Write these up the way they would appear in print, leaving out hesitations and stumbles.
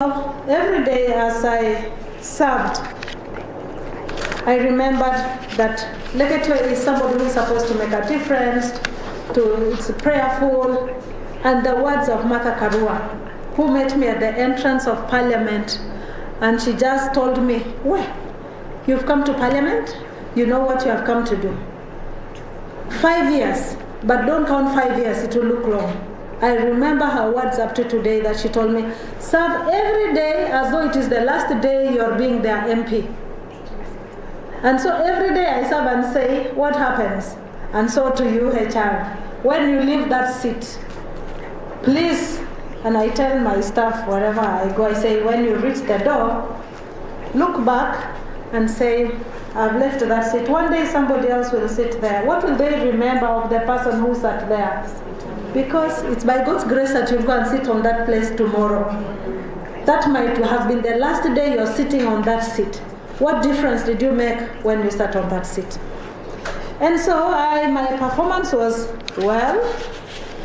Every day as I served, I remembered that Leketwe is somebody who is supposed to make a difference, it's prayerful, and the words of Martha Karua, who met me at the entrance of Parliament, and she just told me, well, you've come to Parliament, you know what you have come to do. 5 years, but don't count 5 years, it will look long. I remember her words up to today that she told me, serve every day as though it is the last day you're being their MP. And so every day I serve and say, what happens? And so to you, HR, when you leave that seat, please, and I tell my staff wherever I go, I say, when you reach the door, look back and say, I've left that seat. One day somebody else will sit there. What will they remember of the person who sat there? Because it's by God's grace that you'll go and sit on that place tomorrow. That might have been the last day you're sitting on that seat. What difference did you make when you sat on that seat? And so my performance was, well,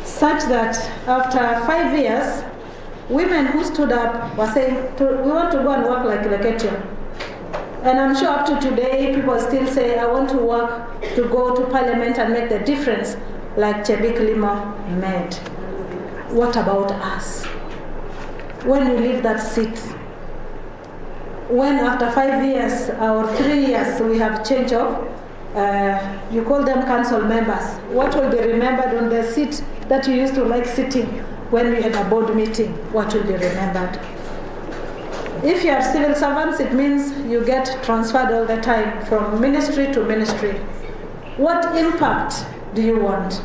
such that after 5 years, women who stood up were saying, we want to go and work like Leketwe. And I'm sure up to today, people still say, I want to work to go to Parliament and make the difference like Chebik Limo made. What about us? When you leave that seat, when after 5 years or 3 years we have change of, you call them council members, what will be remembered on the seat that you used to like sitting when we had a board meeting? What will be remembered? If you are civil servants, it means you get transferred all the time from ministry to ministry. What impact do you want?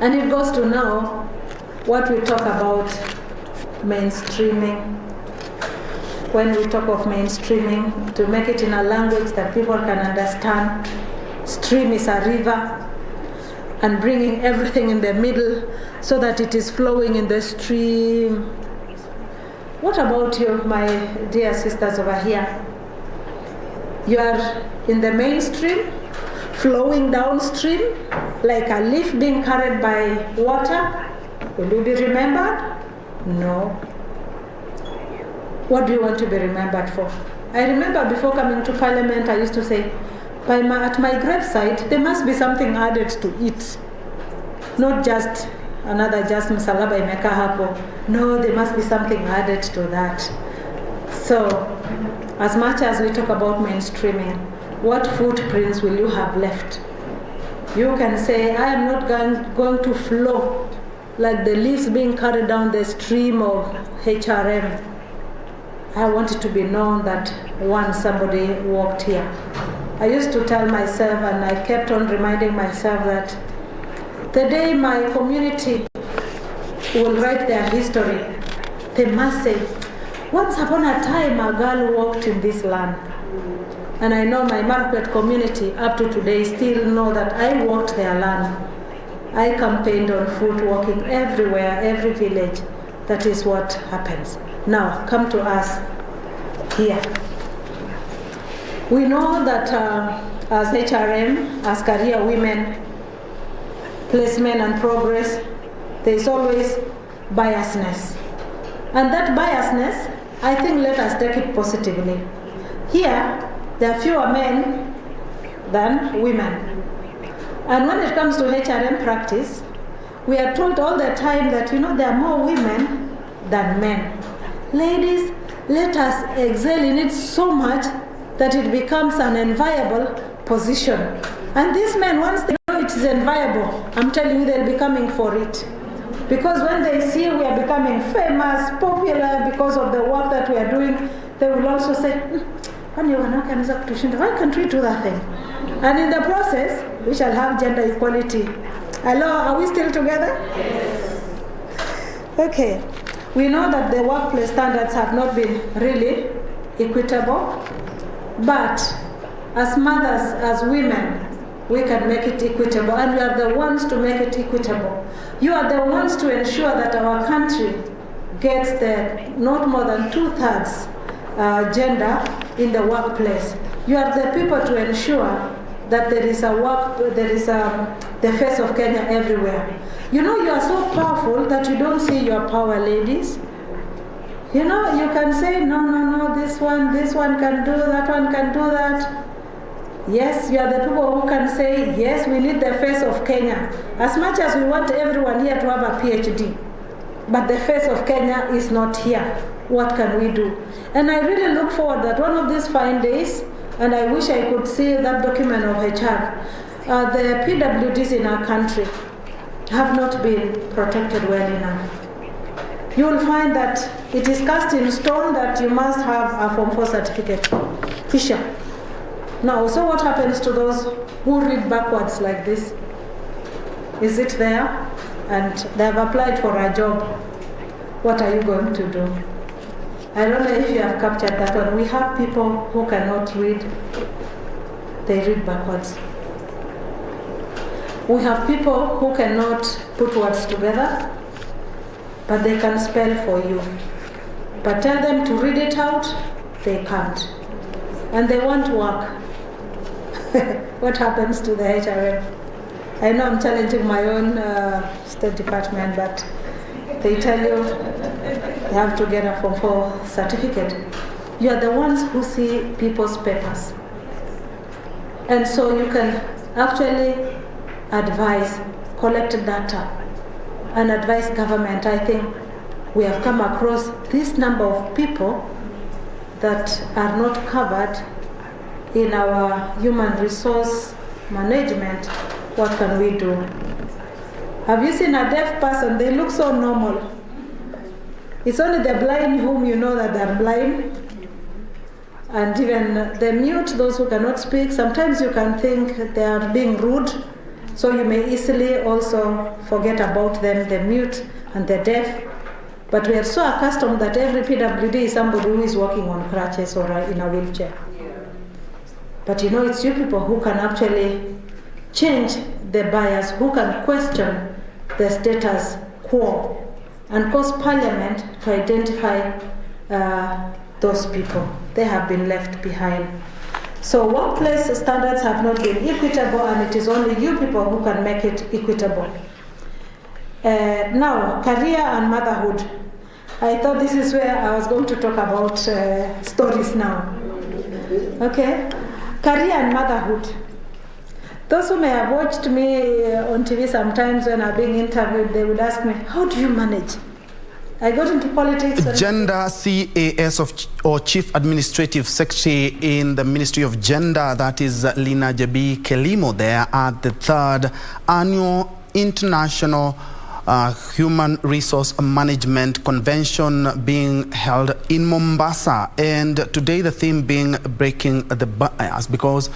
And it goes to now what we talk about mainstreaming. When we talk of mainstreaming, to make it in a language that people can understand, stream is a river, and bringing everything in the middle so that it is flowing in the stream. What about you, my dear sisters over here? You are in the mainstream, flowing downstream, like a leaf being carried by water. Will you be remembered? No. What do you want to be remembered for? I remember before coming to Parliament, I used to say, at my graveside, there must be something added to it. Not just another just msalaba imeka hapo. No, there must be something added to that. So, as much as we talk about mainstreaming, what footprints will you have left? You can say, I am not going to flow like the leaves being carried down the stream of HRM. I want it to be known that once somebody walked here. I used to tell myself, and I kept on reminding myself, that the day my community will write their history, they must say, once upon a time a girl walked in this land. And I know my Margaret community up to today still know that I walked their land. I campaigned on foot, walking everywhere, every village. That is what happens. Now, come to us here. We know that as HRM, as career women, placement and progress, there is always biasness. And that biasness, I think let us take it positively. Here, there are fewer men than women. And when it comes to HRM practice, we are told all the time that, there are more women than men. Ladies, let us excel in it so much that it becomes an enviable position. And these men, once they know it is enviable, I'm telling you, they'll be coming for it. Because when they see we are becoming famous, popular because of the work that we are doing, they will also say, why can't we do that thing? And in the process, we shall have gender equality. Hello, are we still together? Yes. Okay. We know that the workplace standards have not been really equitable, but as mothers, as women, we can make it equitable, and we are the ones to make it equitable. You are the ones to ensure that our country gets the not more than 2/3 gender in the workplace. You are the people to ensure that there is the face of Kenya everywhere. You are so powerful that you don't see your power, ladies. You know, you can say, no, this one can do, that one can do that. Yes, you are the people who can say, yes, we need the face of Kenya. As much as we want everyone here to have a PhD, but the face of Kenya is not here. What can we do? And I really look forward that one of these fine days, and I wish I could see that document of HR, the PWDs in our country have not been protected well enough. You will find that it is cast in stone that you must have a Form 4 certificate. Fisher. Now, so what happens to those who read backwards like this? Is it there? And they have applied for a job. What are you going to do? I don't know if you have captured that one. We have people who cannot read. They read backwards. We have people who cannot put words together, but they can spell for you. But tell them to read it out, they can't. And they want to work. What happens to the HRM? I know I'm challenging my own State Department, but they tell you you have to get a Form 4 certificate. You are the ones who see people's papers. And so you can actually advise, collect data, and advise government. I think we have come across this number of people that are not covered in our human resource management. What can we do? Have you seen a deaf person? They look so normal. It's only the blind whom you know that they're blind. And even the mute, those who cannot speak, sometimes you can think they are being rude. So you may easily also forget about them, the mute and the deaf. But we are so accustomed that every PWD is somebody who is walking on crutches or in a wheelchair. But you know, it's you people who can actually change the bias, who can question the status quo and cause Parliament to identify those people. They have been left behind. So workplace standards have not been equitable, and it is only you people who can make it equitable. Now, career and motherhood. I thought this is where I was going to talk about stories now. Okay? Career and motherhood. Those who may have watched me on TV sometimes when I'm being interviewed, they would ask me, how do you manage? I got into politics. Gender CAS or Chief Administrative Secretary in the Ministry of Gender, that is Lina Jebi Kelimo, there at the 3rd Annual International Human Resource Management Convention being held in Mombasa. And today the theme being breaking the bias, because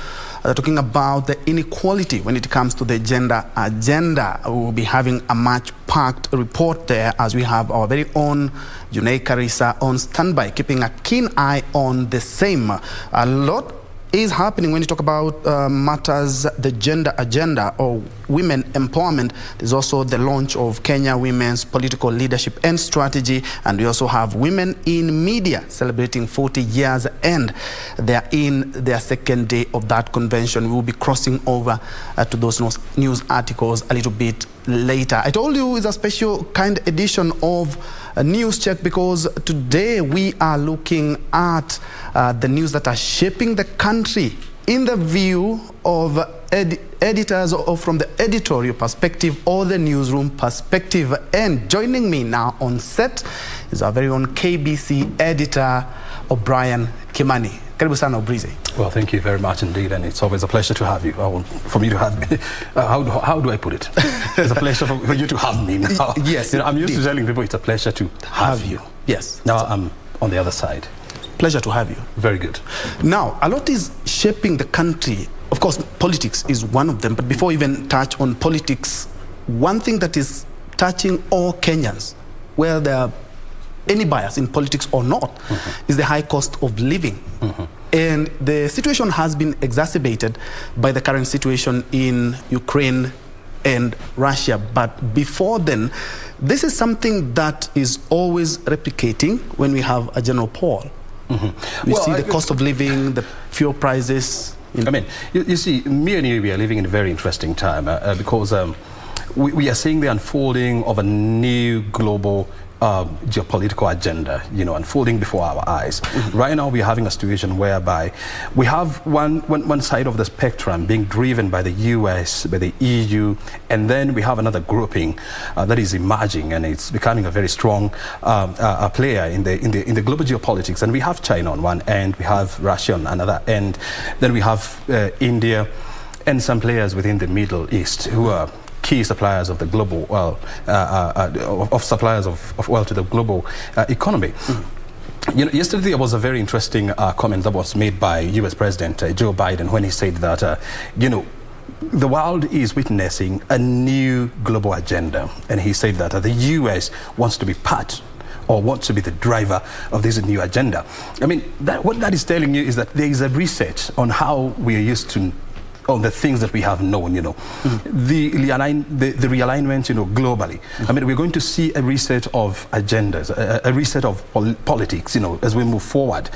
talking about the inequality when it comes to the gender agenda. We will be having a much-packed report there, as we have our very own Junei Karisa on standby, keeping a keen eye on the same. A lot is happening when you talk about matters, the gender agenda or women empowerment. There's also the launch of Kenya Women's Political Leadership and Strategy, and we also have Women in Media celebrating 40 years, and they're in their second day of that convention. We will be crossing over to those news articles a little bit later. I told you it's a special kind edition of a News Check, because today we are looking at the news that are shaping the country in the view of editors, or from the editorial perspective or the newsroom perspective. And joining me now on set is our very own KBC editor, O'Brien Kimani. Karibu sana, Obrize. Well, thank you very much indeed, and it's always a pleasure to have you. For me to have me, how do I put it? It's a pleasure for you to have me now. Yes, you know, I'm used to telling people it's a pleasure to have you. Yes. Now I'm on the other side. Pleasure to have you. Very good. Now, a lot is shaping the country. Of course, politics is one of them. But before we even touch on politics, one thing that is touching all Kenyans, whether there are any bias in politics or not, is the high cost of living. And the situation has been exacerbated by the current situation in Ukraine and Russia. But before then, this is something that is always replicating when we have a general poll. We see the cost of living, the fuel prices. I mean, you see, me and you, we are living in a very interesting time because we are seeing the unfolding of a new global geopolitical agenda, unfolding before our eyes. Right now, we're having a situation whereby we have one side of the spectrum being driven by the US, by the EU, and then we have another grouping that is emerging, and it's becoming a very strong player in the global geopolitics. And we have China on one end, we have Russia on another end, then we have India, and some players within the Middle East who are key suppliers of the global, suppliers of oil to the global economy. Yesterday there was a very interesting comment that was made by US President Joe Biden when he said that, the world is witnessing a new global agenda. And he said that the US wants to be part or wants to be the driver of this new agenda. I mean, what that is telling you is that there is a reset on how we are used to on the things that we have known, the realignment, globally. I mean, we're going to see a reset of agendas, a reset of politics, as we move forward.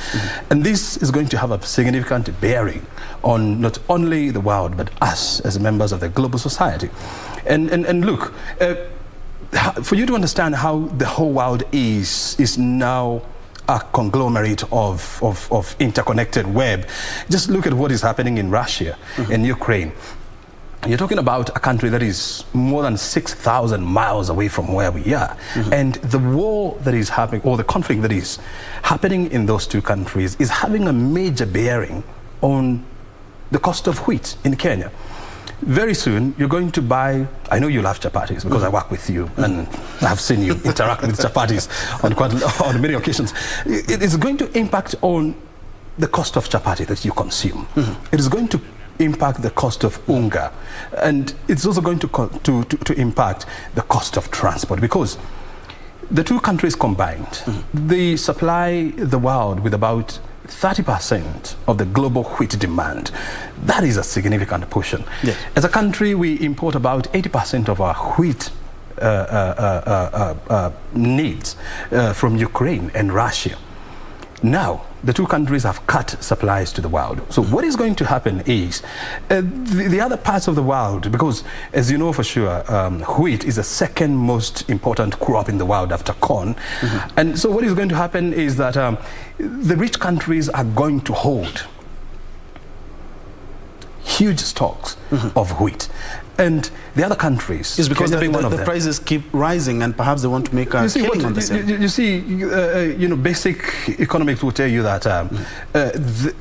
And this is going to have a significant bearing on not only the world, but us as members of the global society. And look, for you to understand how the whole world is now a conglomerate of interconnected web, just look at what is happening in Russia and Ukraine. You're talking about a country that is more than 6,000 miles away from where we are. And the war that is happening, or the conflict that is happening in those two countries, is having a major bearing on the cost of wheat in Kenya. Very soon, you're going to buy, I know you love chapatis because I work with you and I've seen you interact with chapatis on many occasions. It is going to impact on the cost of chapati that you consume. It is going to impact the cost of unga, and it's also going to impact the cost of transport, because the two countries combined, they supply the world with about 30% of the global wheat demand. That is a significant portion. Yes. As a country, we import about 80% of our wheat needs from Ukraine and Russia. Now, the two countries have cut supplies to the world. So what is going to happen is the other parts of the world, because as you know for sure, wheat is the second most important crop in the world after corn. And so what is going to happen is that the rich countries are going to hold huge stocks of wheat. And the other countries, is because the prices keep rising, and perhaps they want to make a killing on the same. You see, basic economics will tell you that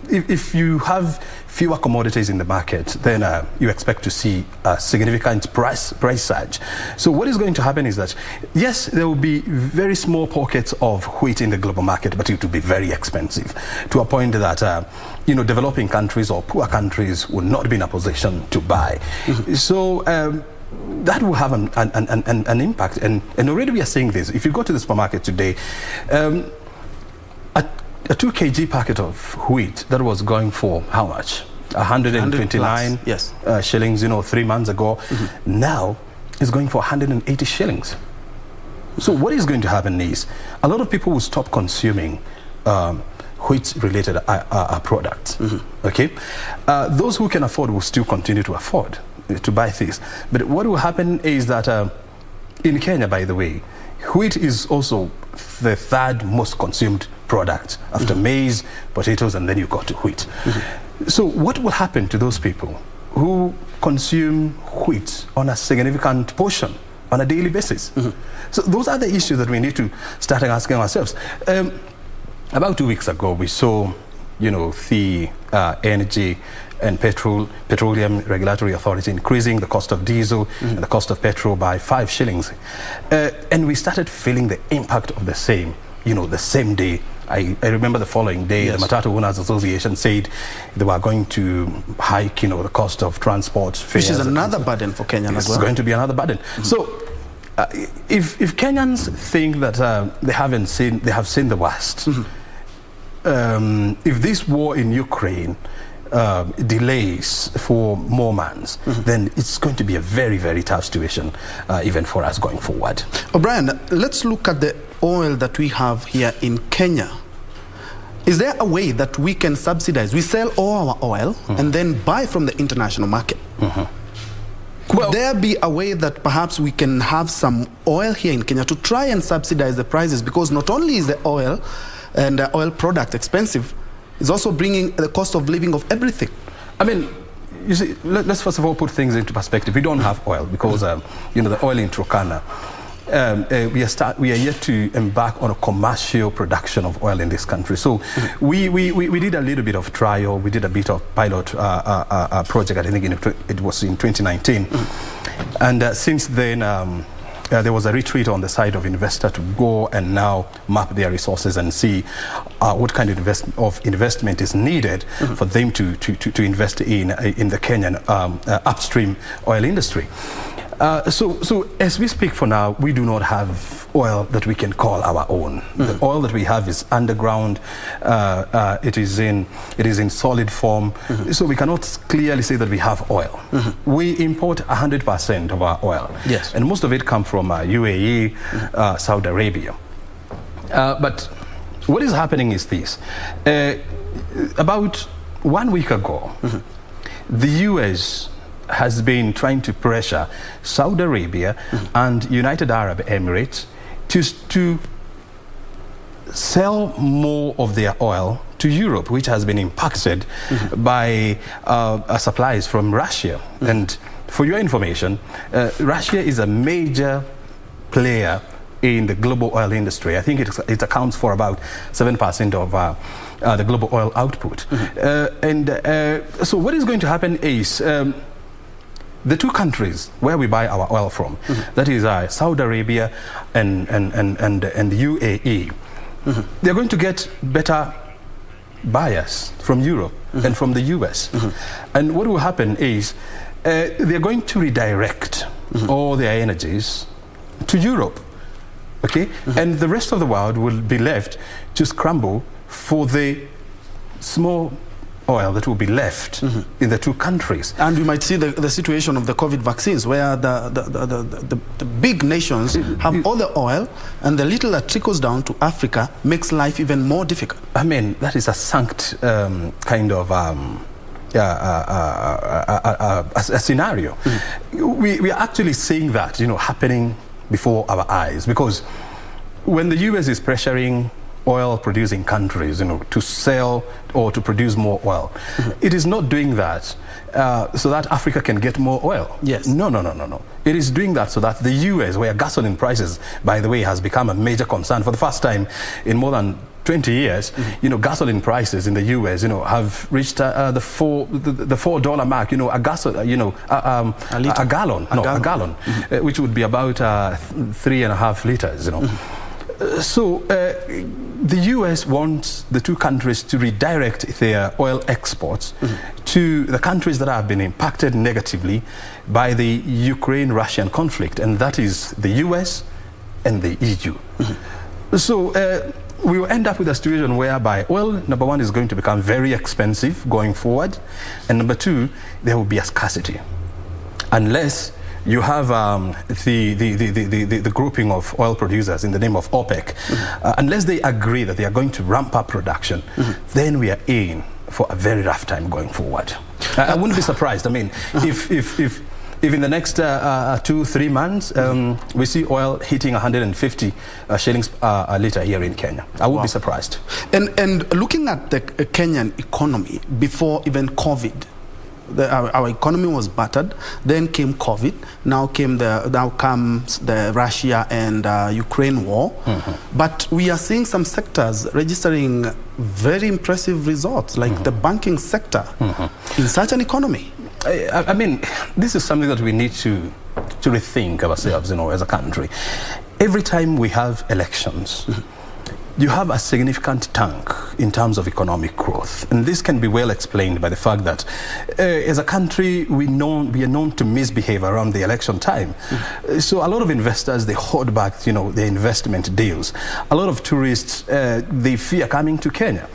if you have fewer commodities in the market, then you expect to see a significant price surge. So what is going to happen is that, yes, there will be very small pockets of wheat in the global market, but it will be very expensive, to a point that developing countries or poor countries will not be in a position to buy. So that will have an impact, and already we are seeing this. If you go to the supermarket today, a 2 kg packet of wheat that was going for how much? 129 yes. Shillings, 3 months ago, now is going for 180 shillings. So what is going to happen is a lot of people will stop consuming wheat-related products. Okay, those who can afford will still continue to afford to buy things. But what will happen is that in Kenya, by the way, wheat is also the third most consumed product after maize, potatoes, and then you go to wheat. So what will happen to those people who consume wheat on a significant portion on a daily basis? So those are the issues that we need to start asking ourselves. About 2 weeks ago, we saw, the Energy and Petroleum Regulatory Authority increasing the cost of diesel and the cost of petrol by 5 shillings. And we started feeling the impact of the same, the same day. I remember the following day, the Matatu Owners Association said they were going to hike, the cost of transport fares. Which is another burden for Kenyans as well. It's going to be another burden. So if Kenyans think that they have seen the worst, if this war in Ukraine delays for more months, then it's going to be a very, very tough situation even for us going forward. O'Brien, let's look at the oil that we have here in Kenya. Is there a way that we can subsidize? We sell all our oil and then buy from the international market. Could there be a way that perhaps we can have some oil here in Kenya to try and subsidize the prices? Because not only is the oil and the oil product expensive, it's also bringing the cost of living of everything. I mean, you see, let's first of all put things into perspective. We don't have oil because, you know, the oil in Turkana, we are yet to embark on a commercial production of oil in this country. So we did a little bit of trial. We did a bit of pilot project. I think it was in 2019. And since then, there was a retreat on the side of investor to go and now map their resources and see what kind of investment is needed for them to invest in the Kenyan upstream oil industry. So as we speak for now, we do not have oil that we can call our own. The oil that we have is underground. It is in solid form. So we cannot clearly say that we have oil. We import 100% of our oil. Yes. And most of it comes from UAE, Saudi Arabia. But what is happening is this. About 1 week ago, the US has been trying to pressure Saudi Arabia and United Arab Emirates to sell more of their oil to Europe, which has been impacted by supplies from Russia. And for your information, Russia is a major player in the global oil industry. I think it accounts for about 7% of the global oil output. So what is going to happen is the two countries where we buy our oil from, that is Saudi Arabia and the UAE, they're going to get better buyers from Europe and from the US. And what will happen is they're going to redirect all their energies to Europe, okay? And the rest of the world will be left to scramble for the small oil that will be left in the two countries. And we might see the situation of the COVID vaccines, where the big nations have all the oil, and the little that trickles down to Africa makes life even more difficult. I mean, that is a sunk kind of a scenario. We are actually seeing that, you know, happening before our eyes, because when the US is pressuring oil-producing countries, you know, to sell or to produce more oil, it is not doing that so that Africa can get more oil. Yes. No. It is doing that so that the US, where gasoline prices, by the way, has become a major concern for the first time in more than 20 years, you know, gasoline prices in the US, you know, have reached the $4 mark. You know, a gallon, which would be about 3.5 liters. You know. So the US wants the two countries to redirect their oil exports to the countries that have been impacted negatively by the Ukraine-Russian conflict, and that is the US and the EU. So we will end up with a situation whereby oil, number one, is going to become very expensive going forward, and number two, there will be a scarcity, unless you have the grouping of oil producers in the name of OPEC. Unless they agree that they are going to ramp up production, then we are in for a very rough time going forward. I wouldn't be surprised. I mean, if in the next 2-3 months we see oil hitting 150 shillings a litre here in Kenya, I would be surprised. And looking at the Kenyan economy before even COVID, our economy was battered. Then came COVID. Now comes the Russia and Ukraine war. But we are seeing some sectors registering very impressive results, like the banking sector in such an economy. I mean, this is something that we need to rethink ourselves, you know, as a country. Every time we have elections, you have a significant tank in terms of economic growth. And this can be well explained by the fact that as a country, we are known to misbehave around the election time. So a lot of investors, they hold back, you know, their investment deals. A lot of tourists, they fear coming to Kenya.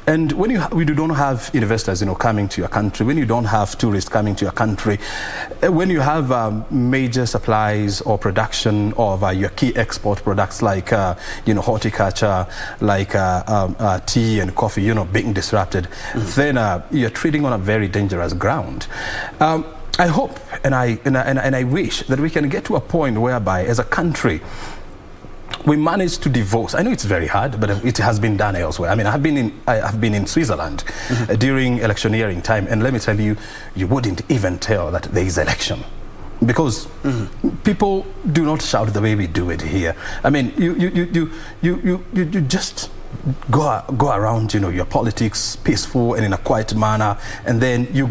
And when we don't have investors, you know, coming to your country, when you don't have tourists coming to your country, when you have major supplies or production of your key export products like, you know, horticulture, like tea and coffee, you know, being disrupted, then you're treading on a very dangerous ground. I hope and I wish that we can get to a point whereby, as a country, we manage to divorce. I know it's very hard, but it has been done elsewhere. I mean, I have been in Switzerland during electioneering time, and let me tell you, you wouldn't even tell that there is election, because people do not shout the way we do it here. I mean, you just go around, your politics peaceful and in a quiet manner, and then you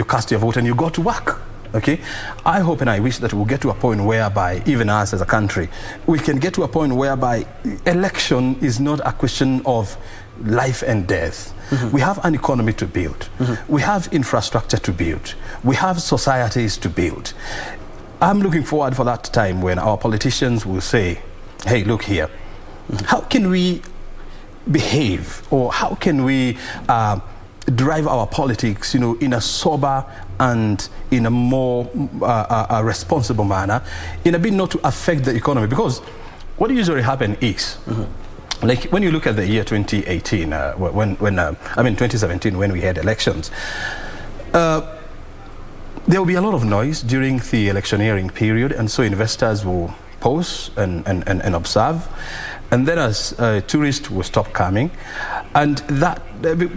cast your vote and you go to work. Okay, I hope and I wish that we'll get to a point whereby, even us as a country, we can get to a point whereby election is not a question of life and death. We have an economy to build. We have infrastructure to build. We have societies to build. I'm looking forward for that time when our politicians will say, hey, look here, how can we behave, or how can we drive our politics, in a sober and in a more responsible manner, in a bit not to affect the economy. Because what usually happens is, like when you look at the year 2018, 2017, when we had elections, there will be a lot of noise during the electioneering period, and so investors will pause and observe. And then as tourists will stop coming, and that,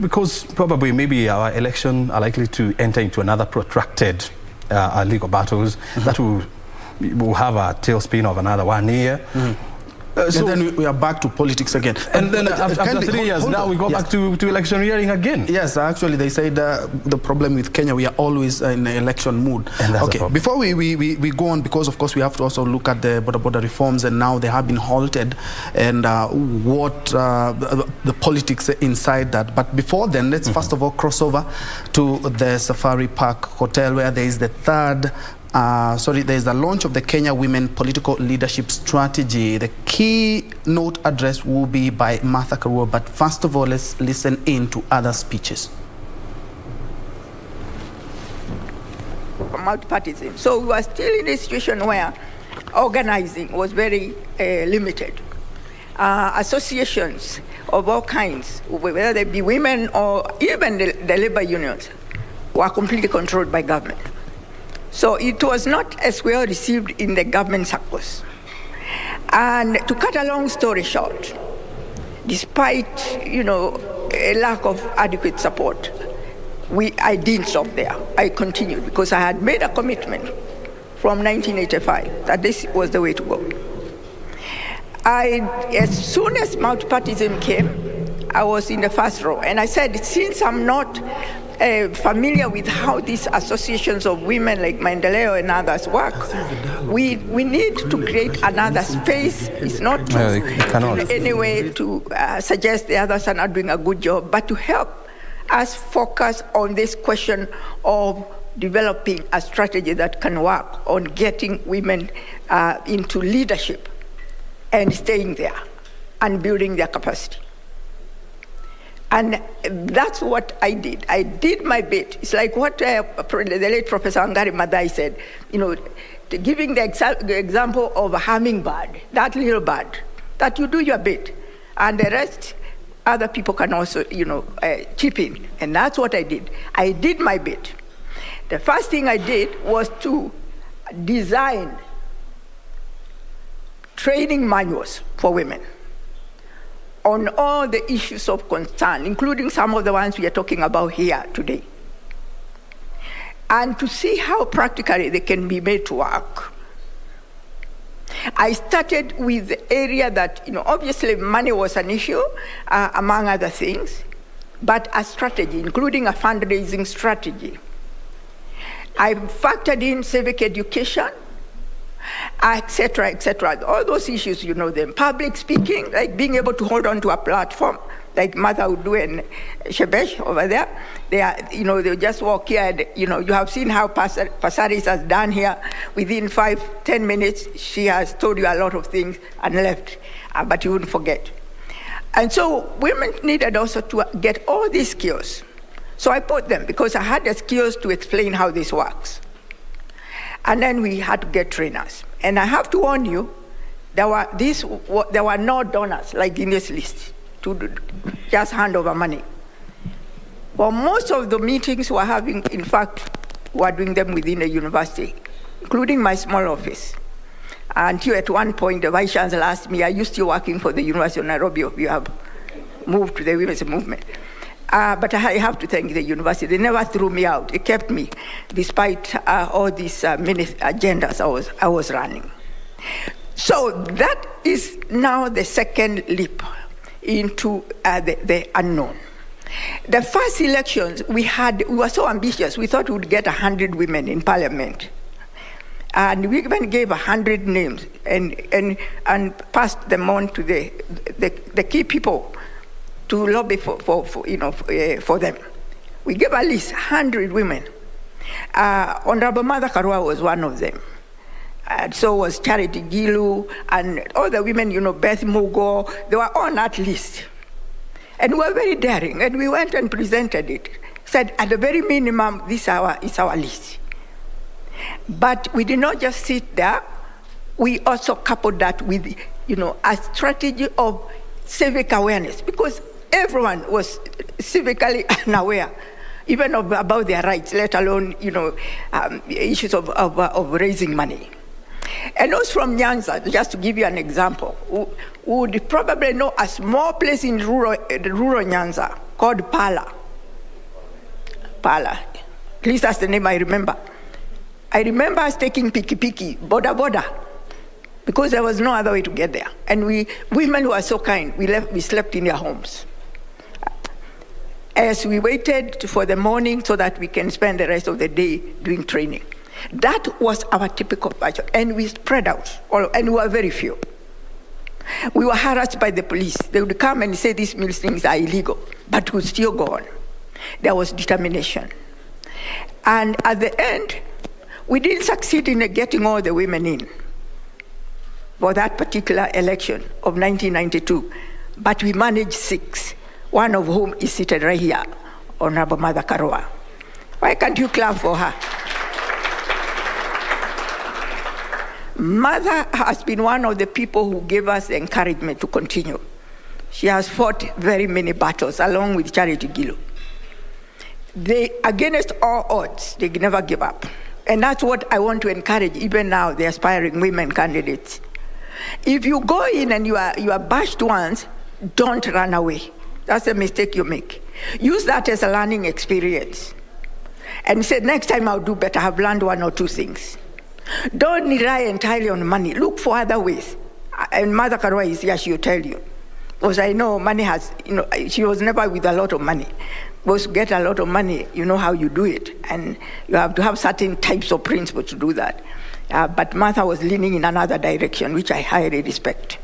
because probably maybe our election are likely to enter into another protracted legal battles, that will have a tailspin of another 1 year. So and then we are back to politics again. And then after 3 years, now we go back to electioneering again. Yes, actually they said the problem with Kenya, we are always in election mood. Okay, before we go on, because of course we have to also look at the border reforms, and now they have been halted, and what the politics inside that. But before then, let's first of all cross over to the Safari Park Hotel, where there is the there is the launch of the Kenya Women Political Leadership Strategy. The keynote address will be by Martha Karua, but first of all, let's listen in to other speeches. Multipartism. So we were still in a situation where organizing was very limited. Associations of all kinds, whether they be women or even the labor unions, were completely controlled by government. So it was not as well received in the government circles. And to cut a long story short, despite, a lack of adequate support, I didn't stop there. I continued, because I had made a commitment from 1985 that this was the way to go. As soon as multipartism came, I was in the first row, and I said, since I'm not familiar with how these associations of women like Maendeleo and others work, we need to create another space. It's not in any way to suggest the others are not doing a good job, but to help us focus on this question of developing a strategy that can work on getting women into leadership and staying there and building their capacity. And that's what I did. I did my bit. It's like what the late Professor Angari Madai said, giving the example of a hummingbird, that little bird, that you do your bit, and the rest, other people can also, chip in. And that's what I did. I did my bit. The first thing I did was to design training manuals for women on all the issues of concern, including some of the ones we are talking about here today, and to see how practically they can be made to work. I started with the area that, obviously money was an issue, among other things, but a strategy, including a fundraising strategy. I factored in civic education, etc., etc. All those issues, them. Public speaking, like being able to hold on to a platform, like Mother Udu and Shebesh over there. They are, they just walk here and, you have seen how Pasaris has done here. Within 5-10 minutes, she has told you a lot of things and left, but you wouldn't forget. And so women needed also to get all these skills. So I put them, because I had the skills to explain how this works. And then we had to get trainers. And I have to warn you, there were no donors like in this list to just hand over money. Well, most of the meetings we're having, in fact, who are doing them within a university, including my small office. Until at one point, the Vice Chancellor asked me, are you still working for the University of Nairobi, or you have moved to the women's movement? But I have to thank the university. They never threw me out. It kept me, despite all these many agendas I was running. So that is now the second leap into the unknown. The first elections we were so ambitious. We thought we would get 100 women in parliament. And we even gave 100 names and passed them on to the key people to lobby for them. We gave at least 100 women. Honorable Mother Karua was one of them. And so was Charity Gilu and all the women, Beth Mugo, they were on that list. And we were very daring, and we went and presented it. Said, at the very minimum, this is our list. But we did not just sit there. We also coupled that with, a strategy of civic awareness, because everyone was civically unaware, even about their rights, let alone, issues of raising money. And those from Nyanza, just to give you an example, would probably know a small place in rural Nyanza called Pala. Pala. At least that's the name I remember. I remember us taking piki, boda, because there was no other way to get there. And women were so kind, we slept in their homes. As we waited for the morning so that we can spend the rest of the day doing training. That was our typical budget, and we spread out, and we were very few. We were harassed by the police. They would come and say these things are illegal, but we would still go on. There was determination. And at the end, we didn't succeed in getting all the women in for that particular election of 1992, but we managed 6, one of whom is seated right here, Honorable Mother Karua. Why can't you clap for her? Mother has been one of the people who gave us the encouragement to continue. She has fought very many battles along with Charity Gilu. Against all odds, they never give up. And that's what I want to encourage even now, the aspiring women candidates. If you go in and you are bashed once, don't run away. That's a mistake you make. Use that as a learning experience. And say, next time I'll do better, I've learned 1 or 2 things. Don't rely entirely on money. Look for other ways. And Mother Karua is here, she'll tell you. Because I know money has, she was never with a lot of money. Because to get a lot of money, you know how you do it. And you have to have certain types of principles to do that. But Martha was leaning in another direction, which I highly respect.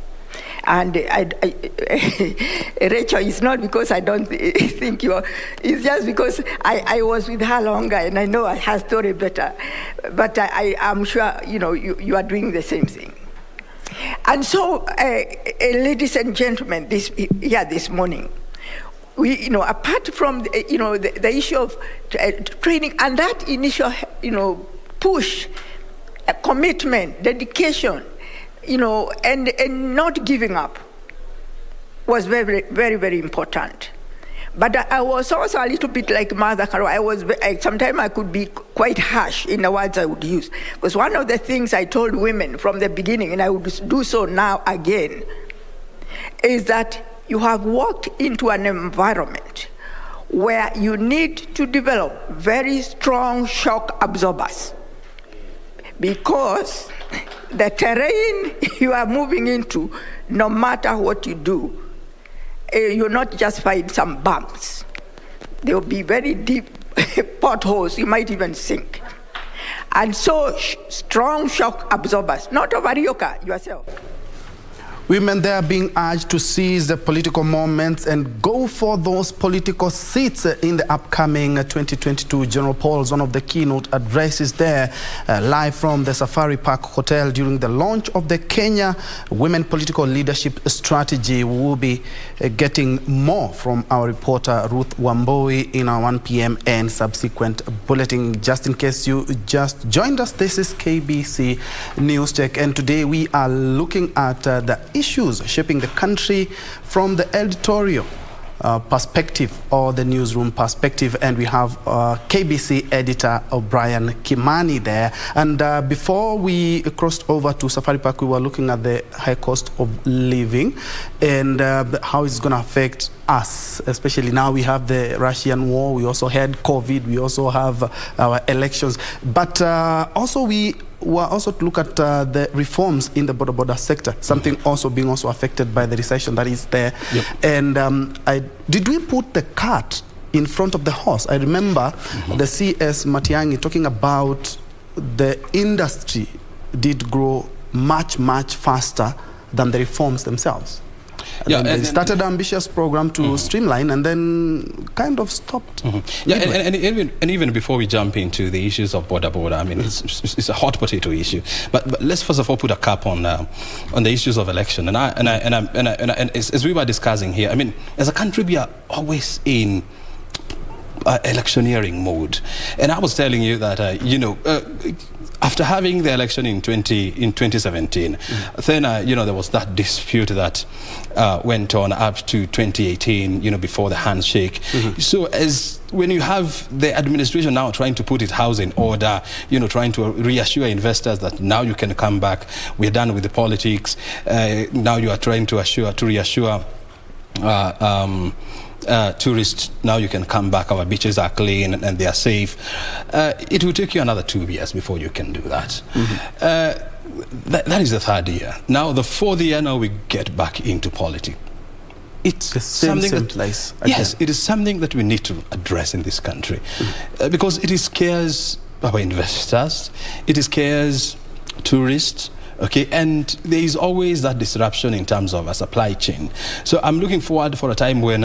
And Rachel, it's not because I don't think it's just because I was with her longer and I know her story better. But I'm sure, you are doing the same thing. And so, ladies and gentlemen, this morning, we, apart from, the issue of training and that initial, push, commitment, dedication, and not giving up was very, very, very important. But I was also a little bit like Mother Karua. Sometimes I could be quite harsh in the words I would use. Because one of the things I told women from the beginning, and I would do so now again, is that you have walked into an environment where you need to develop very strong shock absorbers. Because the terrain you are moving into, no matter what you do, you'll not just find some bumps. There will be very deep potholes, you might even sink. And so strong shock absorbers, not Ovarioka, yourself. Women there are being urged to seize the political moments and go for those political seats in the upcoming 2022 general polls. One of the keynote addresses there, live from the Safari Park Hotel during the launch of the Kenya Women Political Leadership Strategy. We will be getting more from our reporter Ruth Wamboi in our 1 p.m. and subsequent bulletin. Just in case you just joined us, this is KBC News Check, and today we are looking at the issues shaping the country from the editorial perspective, or the newsroom perspective, and we have KBC editor O'Brien Kimani there. And before we crossed over to Safari Park, we were looking at the high cost of living and how it's going to affect us, especially now we have the Russian war, we also had COVID, we also have our elections, but also we were also to look at the reforms in the border sector, something also being also affected by the recession that is there. Yep. And did we put the cart in front of the horse? I remember the CS Matiang'i talking about the industry did grow much faster than the reforms themselves. Yeah, and they started an ambitious program to streamline, and then kind of stopped. Yeah, and even before we jump into the issues of border, I mean, it's a hot potato issue. But let's first of all put a cap on the issues of election. And as we were discussing here, I mean, as a country, we are always in electioneering mode. And I was telling you that you know, after having the election in 2017, then you know, there was that dispute that went on up to 2018, you know, before the handshake. So as when you have the administration now trying to put its house in order, you know, trying to reassure investors that now you can come back, we're done with the politics. Now you are trying to reassure tourists, now you can come back, our beaches are clean and they are safe. It will take you another 2 years before you can do that. That is the third year. Now the fourth year, now we get back into politics. It's the same place again. Yes, it is something that we need to address in this country because it scares our investors, it scares tourists. Okay, and there is always that disruption in terms of a supply chain. So I'm looking forward for a time when,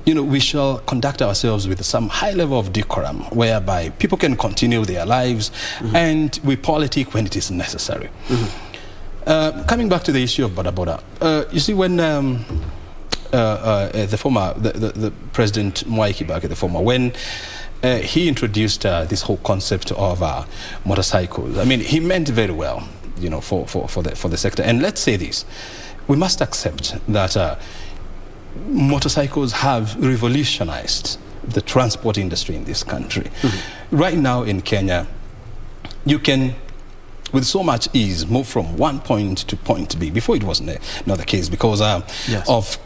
you know, we shall conduct ourselves with some high level of decorum, whereby people can continue their lives, and we politic when it is necessary. Coming back to the issue of border, you see, when the President Mwai Kibaki, the former, when he introduced this whole concept of motorcycles, I mean, he meant very well, you know, for the sector. And let's say this, we must accept that motorcycles have revolutionized the transport industry in this country. Right now in Kenya, you can, with so much ease, move from one point to point B. Before it wasn't not the case because of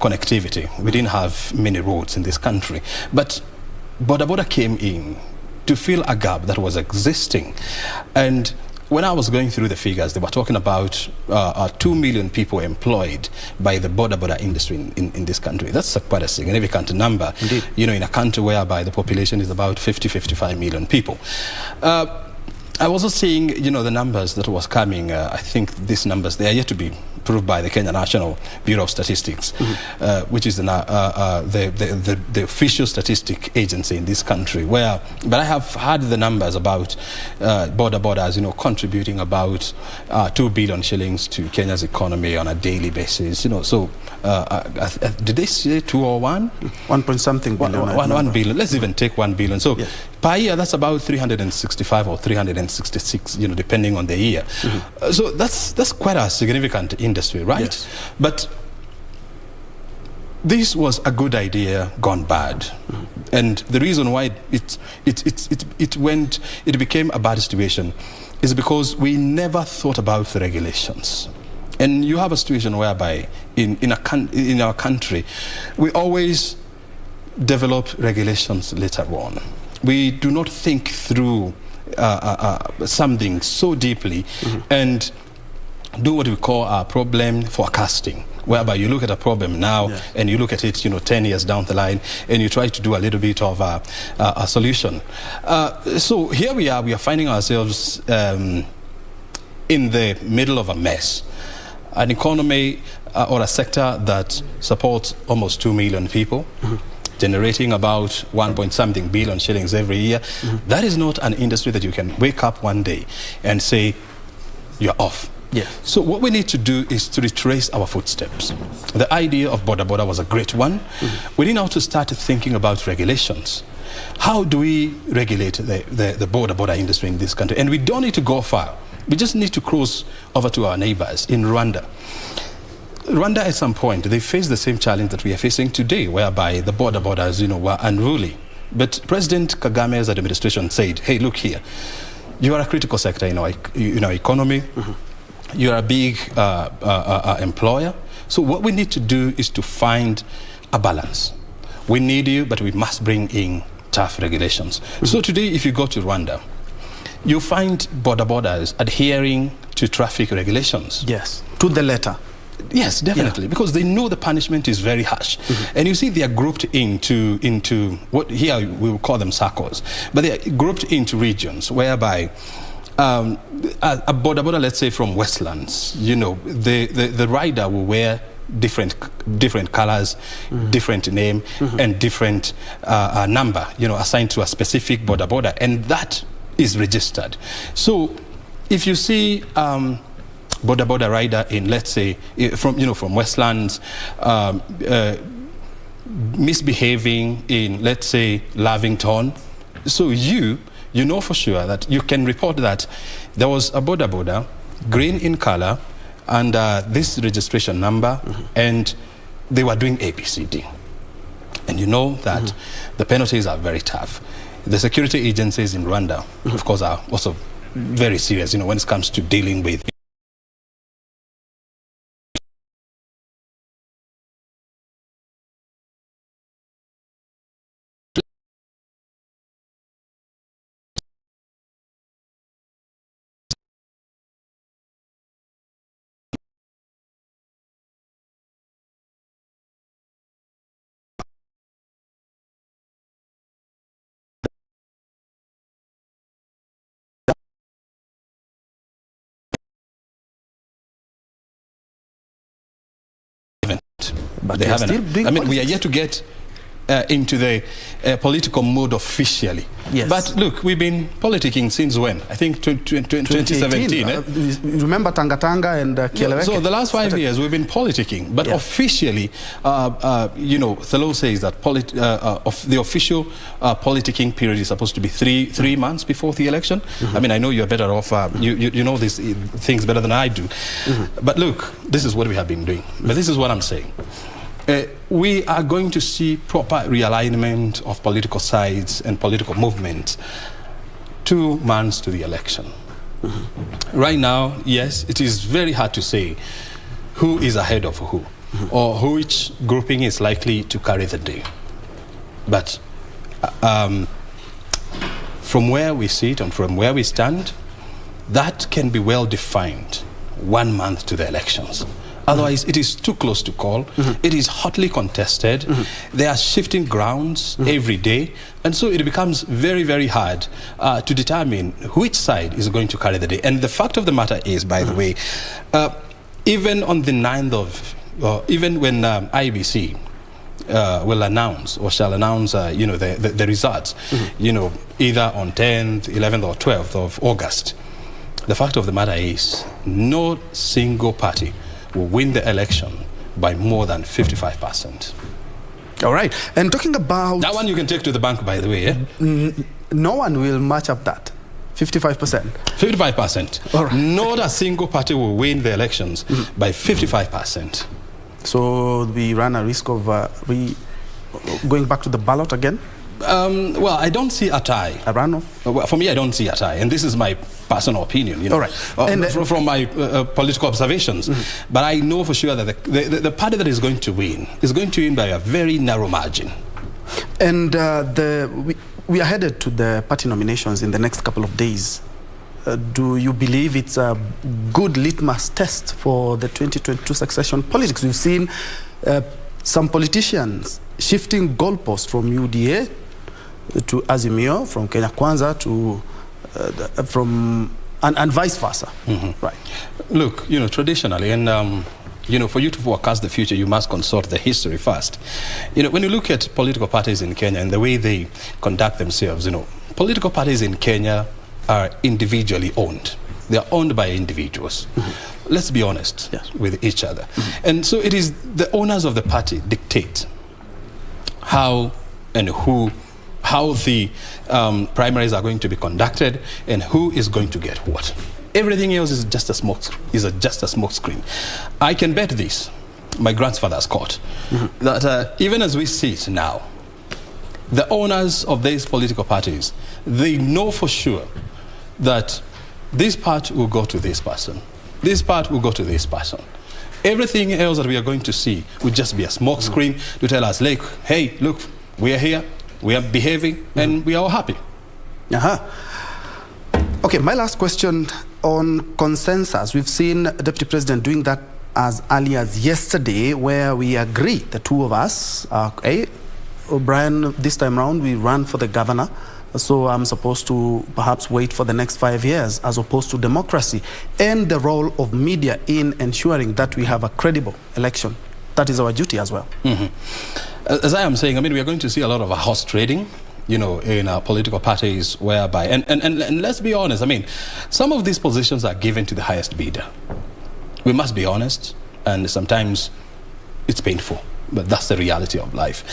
connectivity. We didn't have many roads in this country. But border came in to fill a gap that was existing. And when I was going through the figures, they were talking about 2 million people employed by the border industry in this country. That's quite a significant number. Indeed. You know, in a country whereby the population is about 55 million people. I was also seeing, you know, the numbers that was coming. I think these numbers, they are yet to be proved by the Kenya National Bureau of Statistics, which is the official statistic agency in this country. But I have heard the numbers about borders, you know, contributing about 2 billion shillings to Kenya's economy on a daily basis. You know, so did they say 2 or 1? 1 point something billion. 1 billion. Let's even take 1 billion. So per year, that's about 365 or 366, you know, depending on the year. So that's quite a significant industry, right? Yes. But this was a good idea gone bad, and the reason why it became a bad situation is because we never thought about the regulations. And you have a situation whereby in our country, we always develop regulations later on. We do not think through something so deeply and do what we call problem forecasting, whereby you look at a problem now and you look at it, you know, 10 years down the line, and you try to do a little bit of a solution. So here we are finding ourselves in the middle of a mess. An economy or a sector that supports almost 2 million people, generating about 1 point something billion shillings every year. That is not an industry that you can wake up one day and say, you're off. Yes. So what we need to do is to retrace our footsteps. The idea of border was a great one. We need now to start thinking about regulations. How do we regulate the border industry in this country? And we don't need to go far. We just need to cross over to our neighbors in Rwanda. Rwanda at some point, they faced the same challenge that we are facing today, whereby the borders, were unruly. But President Kagame's administration said, hey, look here, you are a critical sector in our economy. You are a big employer. So what we need to do is to find a balance. We need you, but we must bring in tough regulations. So today, if you go to Rwanda, you find borders adhering to traffic regulations. Yes, to the letter. Yes, definitely, because they know the punishment is very harsh. And you see they are grouped into what here we will call them circles, but they are grouped into regions whereby a border, let's say from Westlands, the rider will wear different colors, different name, and different number, assigned to a specific border, and that is registered. So if you see border rider in, let's say, from Westlands, misbehaving in, let's say, Lavington, so you know for sure that you can report that there was a border green in color and this registration number, and they were doing ABCD. And you know that the penalties are very tough. The security agencies in Rwanda, of course, are also very serious, when it comes to dealing with but they haven't. I mean, we are yet to get into the political mode officially. Yes. But look, we've been politicking since when? I think 2017. Remember Tanga and Kieleweke? So the last 5 years we've been politicking, but officially, the law says that the official politicking period is supposed to be three months before the election. I mean, I know you're better off. You know these things better than I do. But look, this is what we have been doing. But this is what I'm saying. We are going to see proper realignment of political sides and political movements 2 months to the election. Right now, yes, it is very hard to say who is ahead of who, or which grouping is likely to carry the day. But from where we sit and from where we stand, that can be well defined 1 month to the elections. Otherwise, it is too close to call. It is hotly contested. There are shifting grounds every day. And so it becomes very, very hard to determine which side is going to carry the day. And the fact of the matter is, by the way, even on the 9th of, even when IBC will announce or shall announce, the results, either on 10th, 11th or 12th of August, the fact of the matter is no single party will win the election by more than 55%. All right. And talking about... That one you can take to the bank, by the way, no one will match up that. 55%. 55%. All right. Not a single party will win the elections by 55%. So we run a risk of going back to the ballot again? Well, I don't see a tie. A runoff? Well, for me, I don't see a tie, and this is my personal opinion. All right. From my political observations. But I know for sure that the party that is going to win by a very narrow margin. And we are headed to the party nominations in the next couple of days. Do you believe it's a good litmus test for the 2022 succession politics? We've seen some politicians shifting goalposts from UDA to Azimio, from Kenya Kwanza to and vice versa. Right. Look, traditionally, and for you to forecast the future, you must consult the history first. When you look at political parties in Kenya and the way they conduct themselves, political parties in Kenya are individually owned. They are owned by individuals. Let's be honest with each other. And so it is the owners of the party dictate how the primaries are going to be conducted and who is going to get what. Everything else is just a smoke screen. I can bet this. my grandfather's court, that even as we sit now, the owners of these political parties, they know for sure that this part will go to this person, this part will go to this person. Everything else that we are going to see will just be a smoke screen to tell us, like, hey, look, we are here, we are behaving, and we are all happy. Okay, my last question on consensus. We've seen Deputy President doing that as early as yesterday, where we agree, the two of us, O'Brien, this time round, we ran for the governor, so I'm supposed to perhaps wait for the next 5 years, as opposed to democracy and the role of media in ensuring that we have a credible election. That is our duty as well. As I am saying, I mean, we are going to see a lot of horse trading, you know, in our political parties, whereby, and let's be honest, I mean, some of these positions are given to the highest bidder. We must be honest, and sometimes it's painful, but that's the reality of life.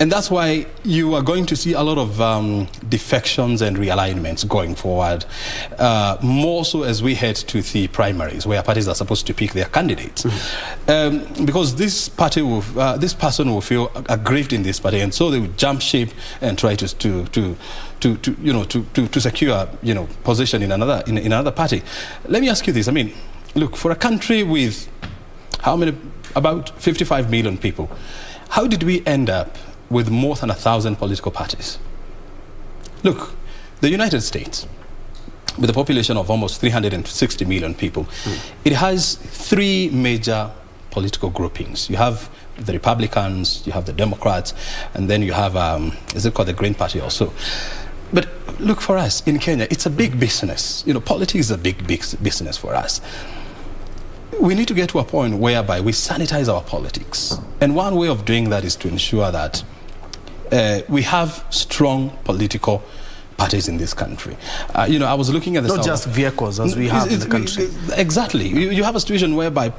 And that's why you are going to see a lot of defections and realignments going forward, more so as we head to the primaries, where parties are supposed to pick their candidates. Because this party will, this person will feel aggrieved in this party, and so they will jump ship and try to secure, you know, position in another party. Let me ask you this. I mean, look, for a country with how many, about 55 million people, how did we end up with more than 1,000 political parties? Look, the United States, with a population of almost 360 million people, it has three major political groupings. You have the Republicans, you have the Democrats, and then you have, is it called the Green Party also? But look, for us in Kenya, it's a big business. You know, politics is a big business for us. We need to get to a point whereby we sanitize our politics. And one way of doing that is to ensure that we have strong political parties in this country. You know, I was looking at the not just vehicles as we have in the country. Exactly. You have a situation whereby,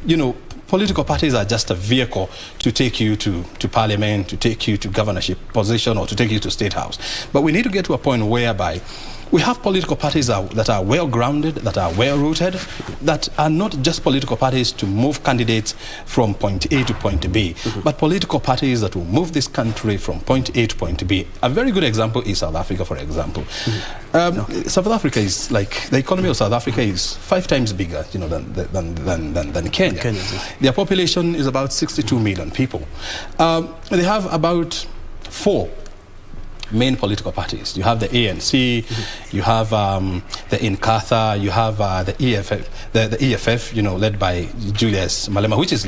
you know, political parties are just a vehicle to take you to parliament, to take you to governorship position, or to take you to state house. But we need to get to a point whereby we have political parties that are well-grounded, that are well-rooted, that are not just political parties to move candidates from point A to point B, but political parties that will move this country from point A to point B. A very good example is South Africa, for example. South Africa is like, the economy of South Africa is 5 times bigger, you know, than Kenya. Their population is about 62 million people. They have about 4 main political parties. You have the ANC, you have the Inkatha, you have the EFF, you know, led by Julius Malema, which is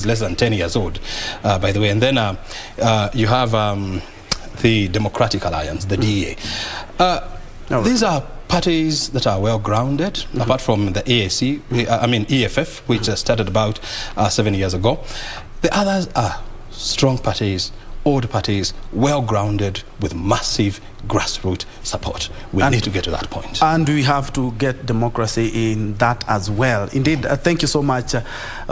less than 10 years old, by the way. And then you have the Democratic Alliance, the DA. These are parties that are well grounded, apart from the EFF, which started about 7 years ago. The others are strong parties, old parties, well-grounded, with massive grassroots support. We need to get to that point. And we have to get democracy in that as well. Indeed, thank you so much,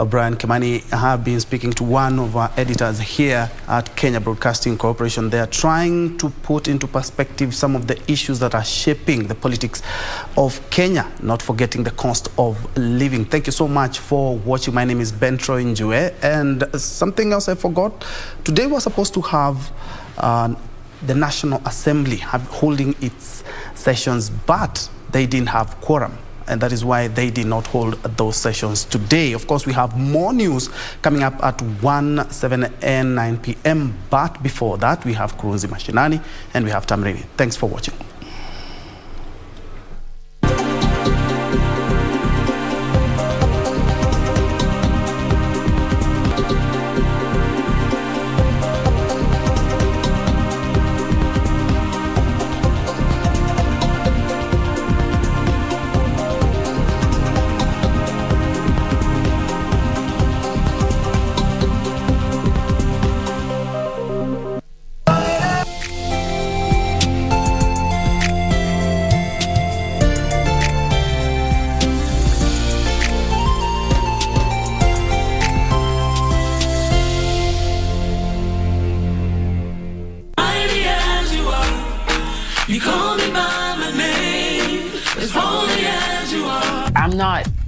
Brian Kimani. I have been speaking to one of our editors here at Kenya Broadcasting Corporation. They are trying to put into perspective some of the issues that are shaping the politics of Kenya, not forgetting the cost of living. Thank you so much for watching. My name is Ben Troy Njue. And something else I forgot. Today we're supposed to have the National Assembly holding its sessions, but they didn't have quorum, and that is why they did not hold those sessions today. Of course, we have more news coming up at 1, 7 and 9 p.m. But before that, we have Kurunzi Mashinani and we have Tamrini. Thanks for watching.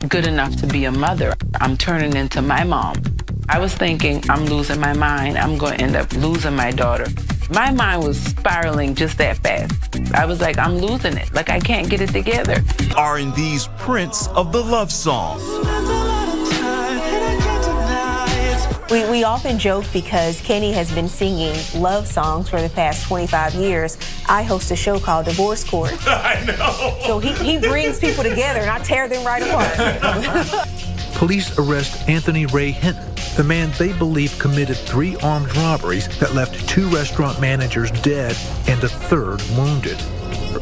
good enough to be a mother. I'm turning into my mom. I was thinking, I'm losing my mind. I'm going to end up losing my daughter. My mind was spiraling just that fast. I was like, I'm losing it. Like, I can't get it together. R&B's Prince of the Love Song. We often joke because Kenny has been singing love songs for the past 25 years. I host a show called Divorce Court. I know. So he brings people together and I tear them right apart. Police arrest Anthony Ray Hinton, the man they believe committed 3 armed robberies that left 2 restaurant managers dead and a 3rd wounded.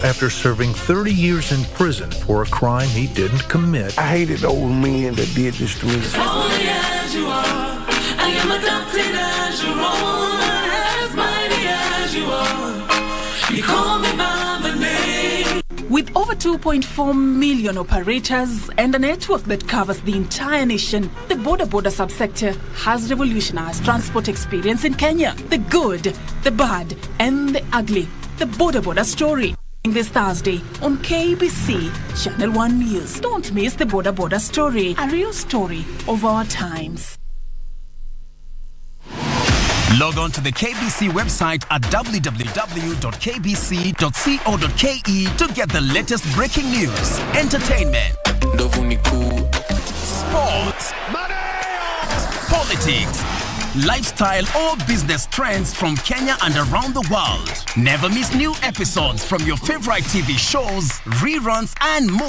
After serving 30 years in prison for a crime he didn't commit. I hated those men that did this to me. Holy as you are, I am adopted as your own. As mighty as you are, you call me by the name. With over 2.4 million operators and a network that covers the entire nation, the Boda Boda subsector has revolutionized transport experience in Kenya. The good, the bad, and the ugly. The Boda Boda story. This Thursday on KBC Channel 1 News. Don't miss the Boda Boda story, a real story of our times. Log on to the KBC website at www.kbc.co.ke to get the latest breaking news, entertainment, sports, politics, lifestyle or business trends from Kenya and around the world. Never miss new episodes from your favorite TV shows, reruns and movies.